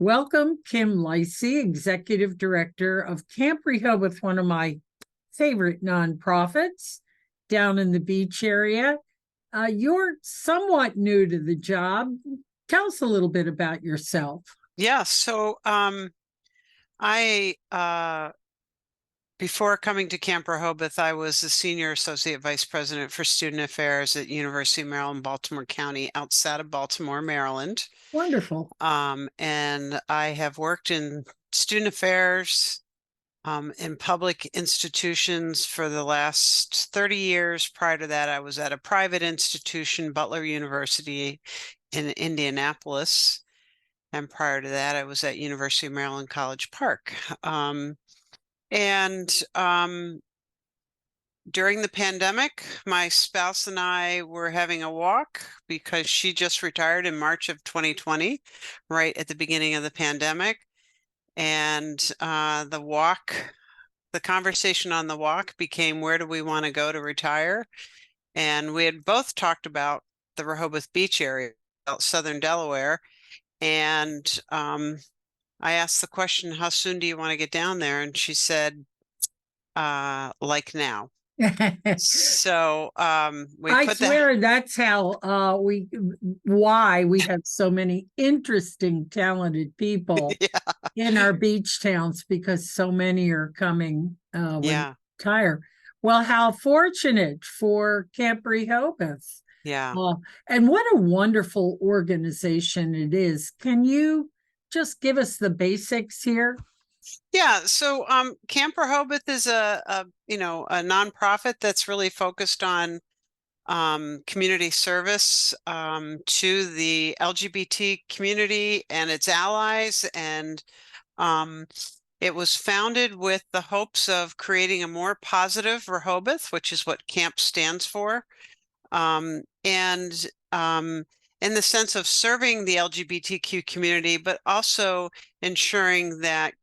Welcome, Kim Leisey, Executive Director of Camp Rehoboth, one of my favorite nonprofits down in the beach area. You're somewhat new to the job. Tell us a little bit about yourself. Yeah, so I before coming to Camp Rehoboth, I was the Senior Associate Vice President for Student Affairs at University of Maryland, Baltimore County, outside of Baltimore, Maryland. Wonderful. And I have worked in student affairs in public institutions for the last 30 years. Prior to that, I was at a private institution, Butler University in Indianapolis. And prior to that, I was at University of Maryland College Park. And during the pandemic, my spouse and I were having a walk because she just retired in March of 2020, right at the beginning of the pandemic. And the conversation on the walk became, where do we want to go to retire? And we had both talked about the Rehoboth Beach area, southern Delaware. And I asked the question, how soon do you want to get down there? And she said, like now. So I swear that's how why we have so many interesting, talented people in our beach towns, because so many are coming when they retire. Well, how fortunate for Camp Rehoboth. Yeah. And what a wonderful organization it is. Can you just give us the basics here? Yeah, so Camp Rehoboth is a nonprofit that's really focused on community service to the LGBT community and its allies. And it was founded with the hopes of creating a more positive Rehoboth, which is what CAMP stands for. And in the sense of serving the LGBTQ community, but also ensuring that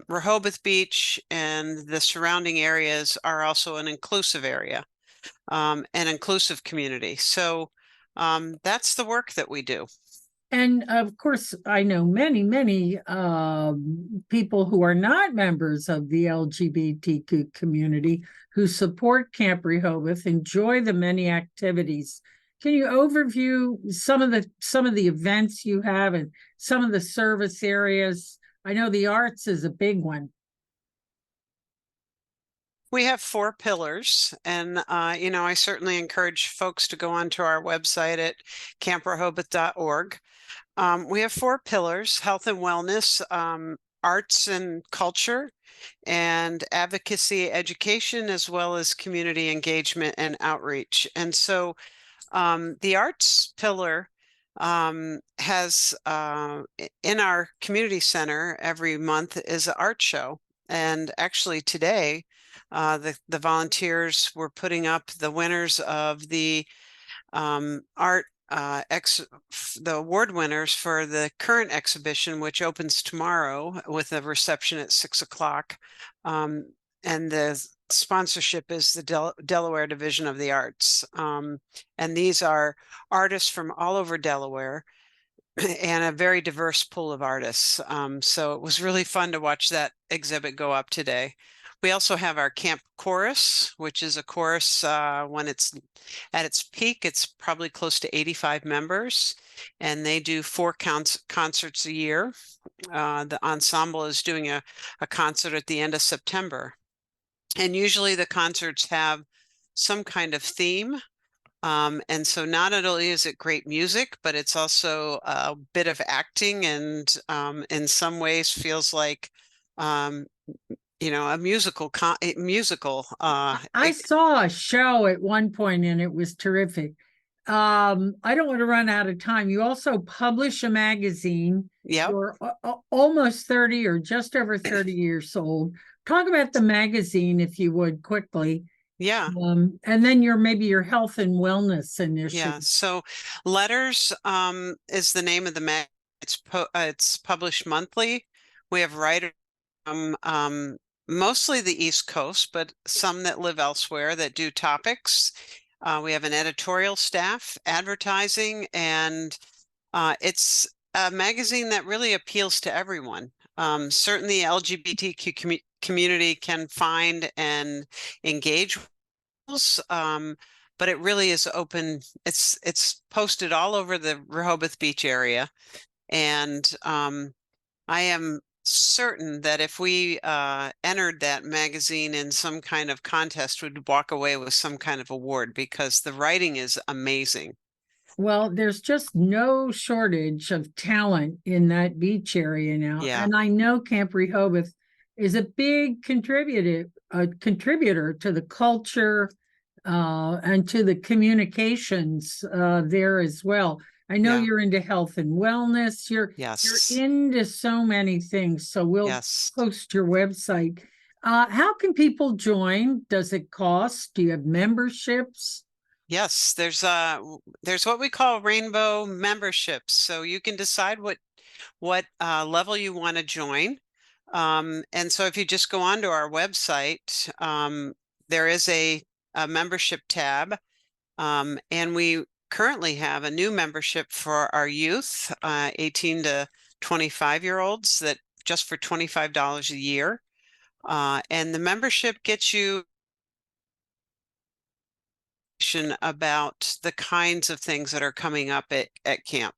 Rehoboth Beach and the surrounding areas are also an inclusive area, an inclusive community. So that's the work that we do. And of course, I know many, many people who are not members of the LGBTQ community who support Camp Rehoboth, enjoy the many activities. Can you overview some of the events you have and some of the service areas? I know the arts is a big one. We have 4 pillars, and I certainly encourage folks to go onto our website at camprehoboth.org. We have 4 pillars: health and wellness, arts and culture, and advocacy, education, as well as community engagement and outreach. And so the arts pillar has in our community center every month is an art show. And actually today, the volunteers were putting up the winners of the art the award winners for the current exhibition, which opens tomorrow with a reception at 6 o'clock. And the sponsorship is the Delaware Division of the Arts. And these are artists from all over Delaware and a very diverse pool of artists. So it was really fun to watch that exhibit go up today. We also have our camp chorus, which is a chorus when it's at its peak, it's probably close to 85 members, and they do 4 concerts a year. The ensemble is doing a concert at the end of September. And usually the concerts have some kind of theme. And so not only is it great music, but it's also a bit of acting, and in some ways feels like a musical. I saw a show at one point and it was terrific. I don't want to run out of time. You also publish a magazine. Yeah. You're almost 30 or just over 30 years old. Talk about the magazine, if you would, quickly. Yeah. And then maybe your health and wellness initiative. Yeah. So Letters is the name of the mag. It's published monthly. We have writers from mostly the East Coast, but some that live elsewhere that do topics. We have an editorial staff, advertising, and it's a magazine that really appeals to everyone. Certainly LGBTQ community can find and engage with us, but it really is open. It's posted all over the Rehoboth Beach area, and I am certain that if we entered that magazine in some kind of contest, we'd walk away with some kind of award because the writing is amazing. Well, there's just no shortage of talent in that beach area now. Yeah, And I know Camp Rehoboth is a big contributor to the culture and to the communications there as well. I know yeah, you're into health and wellness. You're yes, into so many things. So we'll yes. post your website. How can people join? Does it cost? Do you have memberships? Yes, there's what we call rainbow memberships. So you can decide what level you want to join. And so if you just go onto our website, there is a membership tab. And we currently have a new membership for our youth, 18 to 25-year-olds, that just for $25 a year. And the membership gets you about the kinds of things that are coming up at camp.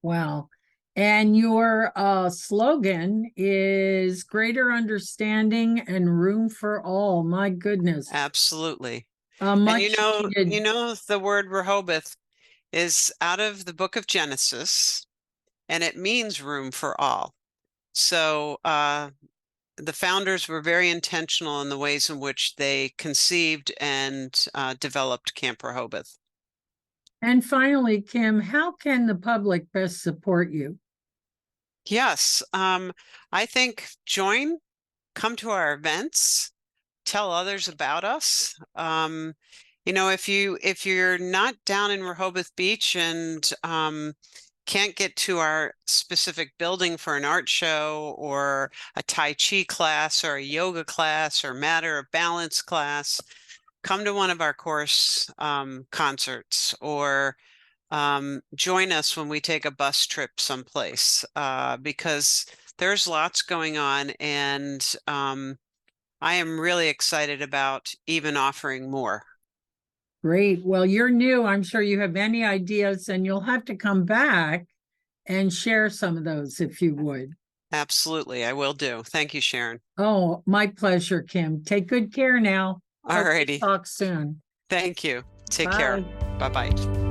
Wow. And your slogan is greater understanding and room for all. My goodness. Absolutely. And Much needed. the word Rehoboth is out of the book of Genesis, and it means room for all. So the founders were very intentional in the ways in which they conceived and developed Camp Rehoboth. And finally, Kim, how can the public best support you? Yes, I think come to our events, tell others about us. If you're not down in Rehoboth Beach and can't get to our specific building for an art show or a Tai Chi class or a yoga class or matter of balance class, come to one of our course concerts or join us when we take a bus trip someplace because there's lots going on, and I am really excited about even offering more. Great. Well, you're new. I'm sure you have many ideas, and you'll have to come back and share some of those if you would. Absolutely, I will do. Thank you, Sharon. Oh, my pleasure, Kim. Take good care now. All Hope to righty. talk soon. Thank you. Take care. Bye. Bye-bye.